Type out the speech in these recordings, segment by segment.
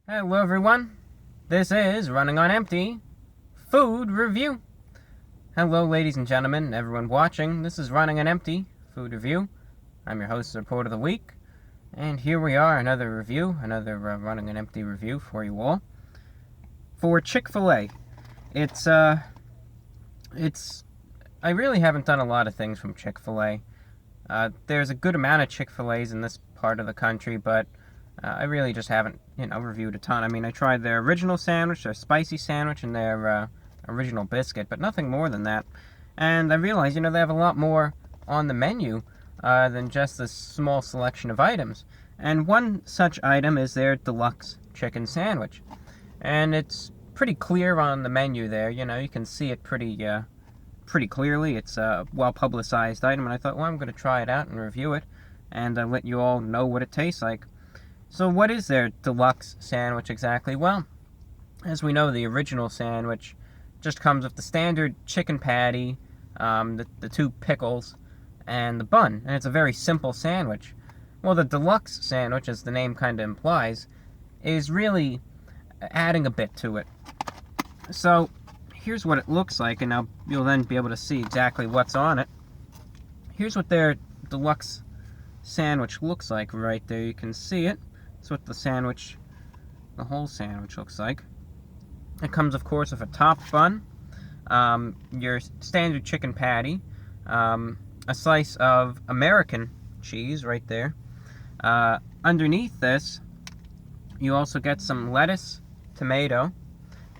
Hello everyone, this is Running on Empty Food Review. Hello ladies and gentlemen, everyone watching, this is Running on Empty Food Review. I'm your host, Report of the Week, and here we are, another review, another Running on Empty review for you all. For Chick-fil-A, I really haven't done a lot of things from Chick-fil-A. There's a good amount of Chick-fil-A's in this part of the country, but I really just haven't, reviewed a ton. I mean, I tried their original sandwich, their spicy sandwich, and their original biscuit, but nothing more than that. And I realized, they have a lot more on the menu than just this small selection of items. And one such item is their deluxe chicken sandwich. And it's pretty clear on the menu there, you can see it pretty clearly. It's a well-publicized item, and I thought, well, I'm going to try it out and review it, and let you all know what it tastes like. So what is their deluxe sandwich exactly? Well, as we know, the original sandwich just comes with the standard chicken patty, the two pickles, and the bun, and it's a very simple sandwich. Well, the deluxe sandwich, as the name kind of implies, is really adding a bit to it. So here's what it looks like, and now you'll then be able to see exactly what's on it. Here's what their deluxe sandwich looks like right there. You can see it. That's what the whole sandwich looks like. It comes, of course, with a top bun, your standard chicken patty, a slice of American cheese right there. Underneath this, you also get some lettuce, tomato,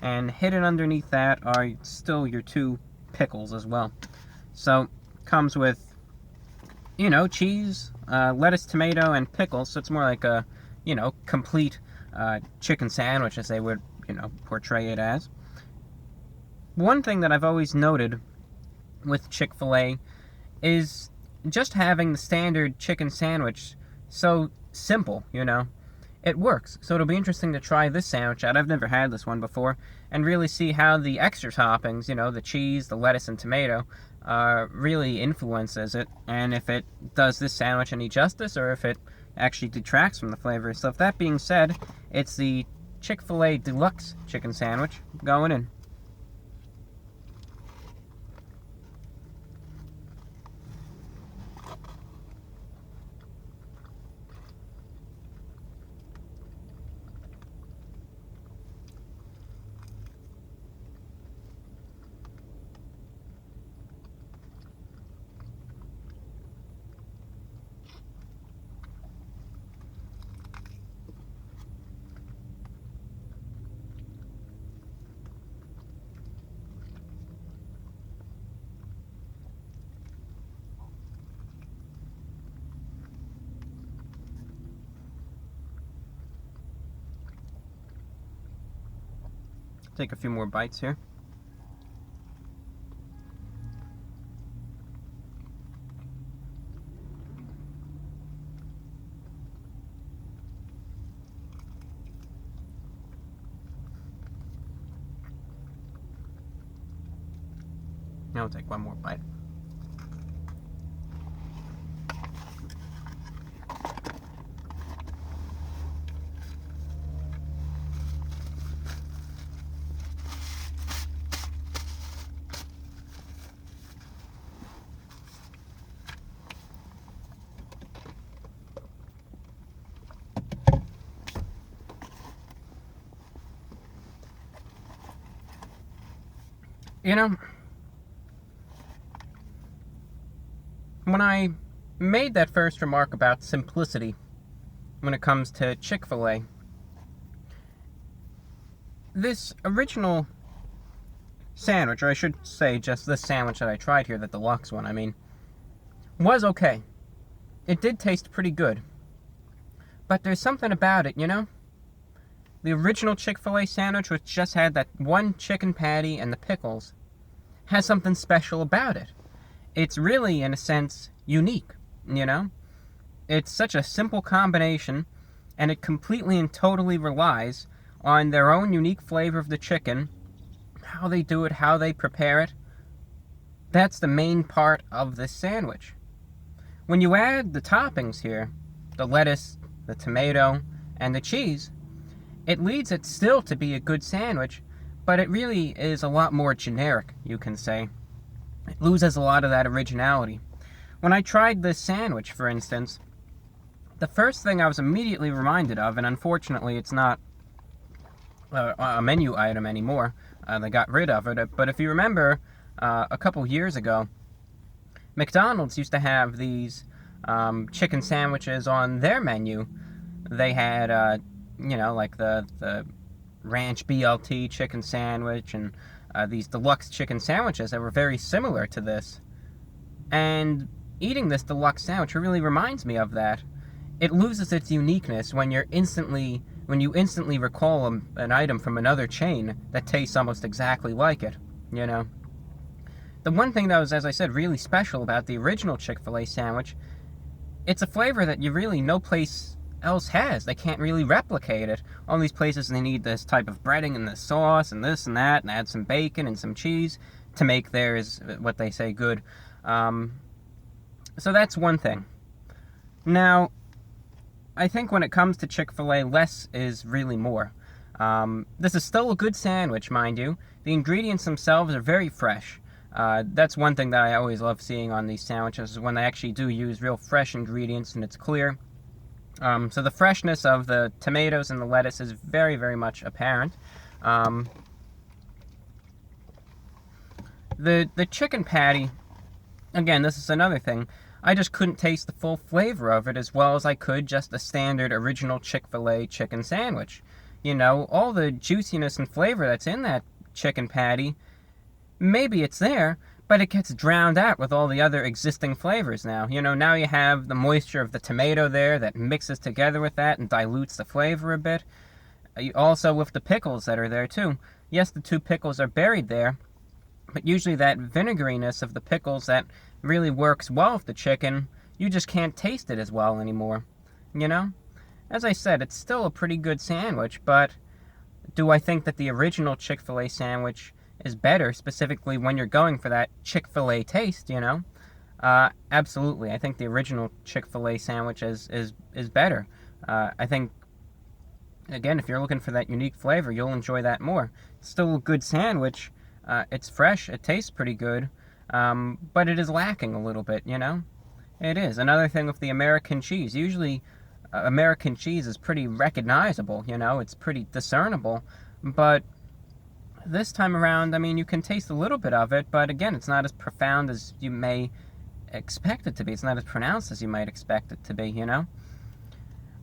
and hidden underneath that are still your two pickles as well. So, it comes with, cheese, lettuce, tomato, and pickles, so it's more like a complete chicken sandwich, as they would, portray it as. One thing that I've always noted with Chick-fil-A is just having the standard chicken sandwich so simple, It works. So it'll be interesting to try this sandwich out. I've never had this one before, and really see how the extra toppings, the cheese, the lettuce, and tomato, really influences it, and if it does this sandwich any justice, or if it actually detracts from the flavor. So if that being said, it's the Chick-fil-A Deluxe Chicken Sandwich going in. Take a few more bites here. Now I'll take one more bite. When I made that first remark about simplicity when it comes to Chick-fil-A, this original sandwich, or I should say just this sandwich that I tried here, the deluxe one, was okay. It did taste pretty good. But there's something about it, The original Chick-fil-A sandwich, which just had that one chicken patty and the pickles, has something special about it. It's really, in a sense, unique, It's such a simple combination, and it completely and totally relies on their own unique flavor of the chicken, how they do it, how they prepare it. That's the main part of this sandwich. When you add the toppings here, the lettuce, the tomato, and the cheese, it leads it still to be a good sandwich, but it really is a lot more generic, you can say. It loses a lot of that originality. When I tried this sandwich, for instance, the first thing I was immediately reminded of, and unfortunately it's not a menu item anymore, they got rid of it, but if you remember, a couple years ago, McDonald's used to have these chicken sandwiches on their menu. They had, like the ranch BLT chicken sandwich and these deluxe chicken sandwiches that were very similar to this. And eating this deluxe sandwich really reminds me of that. It loses its uniqueness when you instantly recall an item from another chain that tastes almost exactly like it, you know. The one thing that was, as I said, really special about the original Chick-fil-A sandwich, it's a flavor that you really no place else has. They can't really replicate it. All these places, they need this type of breading and this sauce and this and that, and add some bacon and some cheese to make theirs, what they say, good. So that's one thing. Now, I think when it comes to Chick-fil-A, less is really more. This is still a good sandwich, mind you. The ingredients themselves are very fresh. That's one thing that I always love seeing on these sandwiches, is when they actually do use real fresh ingredients and it's clear. So the freshness of the tomatoes and the lettuce is very, very much apparent. The chicken patty, again, this is another thing. I just couldn't taste the full flavor of it as well as I could just the standard original Chick-fil-A chicken sandwich. You know, all the juiciness and flavor that's in that chicken patty, maybe it's there, but it gets drowned out with all the other existing flavors now. You know, now you have the moisture of the tomato there that mixes together with that and dilutes the flavor a bit. Also with the pickles that are there too. Yes, the two pickles are buried there, but usually that vinegariness of the pickles that really works well with the chicken, you just can't taste it as well anymore, you know? As I said, it's still a pretty good sandwich, but do I think that the original Chick-fil-A sandwich is better, specifically when you're going for that Chick-fil-A taste, you know? Absolutely. I think the original Chick-fil-A sandwich is better. I think, again, if you're looking for that unique flavor, you'll enjoy that more. It's still a good sandwich. It's fresh. It tastes pretty good. But it is lacking a little bit, you know? It is. Another thing with the American cheese. Usually, American cheese is pretty recognizable, you know? It's pretty discernible. But this time around, I mean, you can taste a little bit of it, but again, it's not as profound as you may expect it to be. It's not as pronounced as you might expect it to be, you know?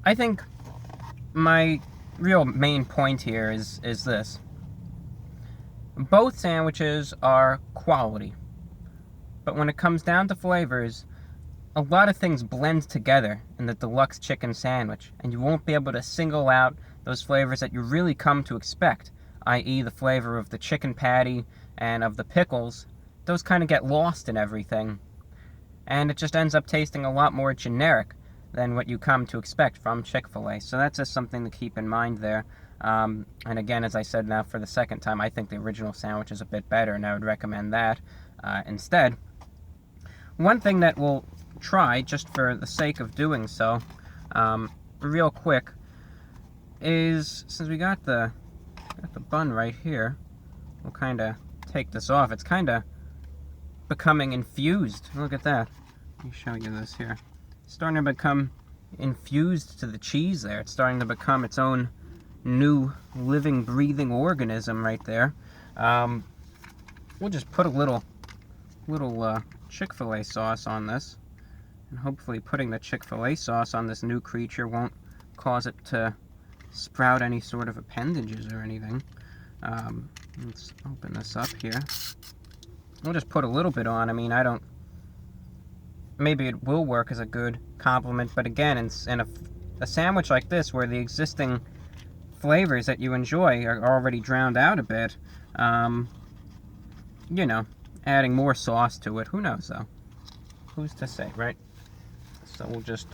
I think my real main point here is this. Both sandwiches are quality. But when it comes down to flavors, a lot of things blend together in the deluxe chicken sandwich, and you won't be able to single out those flavors that you really come to expect, i.e. the flavor of the chicken patty and of the pickles. Those kind of get lost in everything, and it just ends up tasting a lot more generic than what you come to expect from Chick-fil-A. So that's just something to keep in mind there. And again, as I said now for the second time, I think the original sandwich is a bit better, and I would recommend that instead. One thing that we'll try, just for the sake of doing so, real quick, is, since we got the bun right here, we'll kind of take this off. It's kind of becoming infused. Look at that. Let me show you this here. It's starting to become infused to the cheese there. It's starting to become its own new living, breathing organism right there. We'll just put a little Chick-fil-A sauce on this, and hopefully putting the Chick-fil-A sauce on this new creature won't cause it to sprout any sort of appendages or anything. Let's open this up here. We'll just put a little bit on. I mean, maybe it will work as a good complement, but again, in a sandwich like this, where the existing flavors that you enjoy are already drowned out a bit, you know, adding more sauce to it, who knows though? Who's to say, right? So we'll just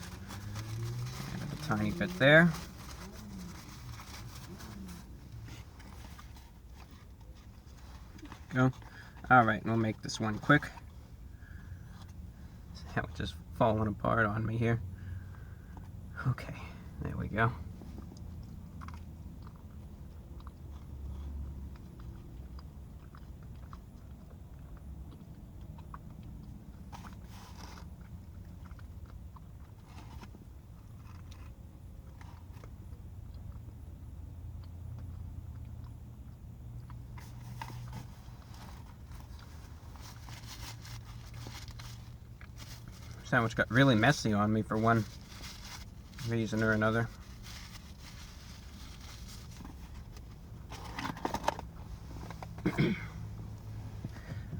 add a tiny bit there. Go. Alright, we'll make this one quick. Now it's just falling apart on me here. Okay, there we go. sandwich got really messy on me for one reason or another.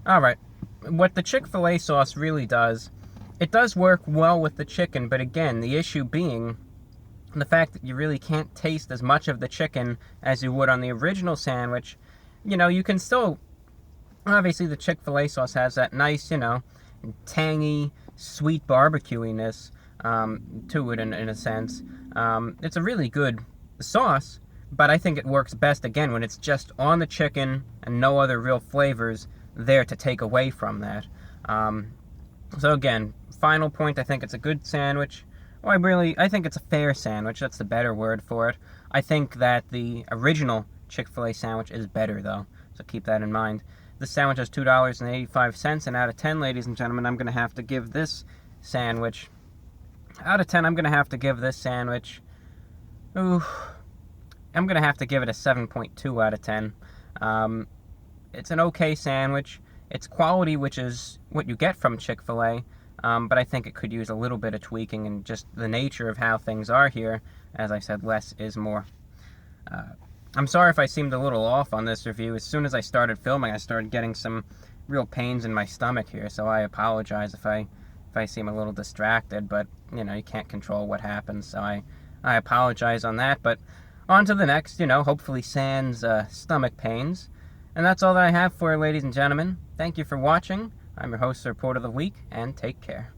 Alright, what the Chick-fil-A sauce really does, it does work well with the chicken, but again, the issue being the fact that you really can't taste as much of the chicken as you would on the original sandwich. You know, you can still, obviously the Chick-fil-A sauce has that nice, you know, tangy, sweet barbecuiness to it in a sense. It's a really good sauce, but I think it works best, again, when it's just on the chicken and no other real flavors there to take away from that. So again, final point, I think it's a good sandwich. Well, I think it's a fair sandwich. That's the better word for it. I think that the original Chick-fil-A sandwich is better, though, so keep that in mind. This sandwich has $2.85, and out of 10, ladies and gentlemen, I'm going to have to give this sandwich, out of 10, I'm going to have to give this sandwich, I'm going to have to give it a 7.2 out of 10. It's an okay sandwich. It's quality, which is what you get from Chick-fil-A, but I think it could use a little bit of tweaking, and just the nature of how things are here, as I said, less is more. I'm sorry if I seemed a little off on this review. As soon as I started filming, I started getting some real pains in my stomach here, so I apologize if I seem a little distracted, but, you know, you can't control what happens, so I apologize on that. But on to the next, you know, hopefully sans stomach pains. And that's all that I have for you, ladies and gentlemen. Thank you for watching. I'm your host, Report of the Week, and take care.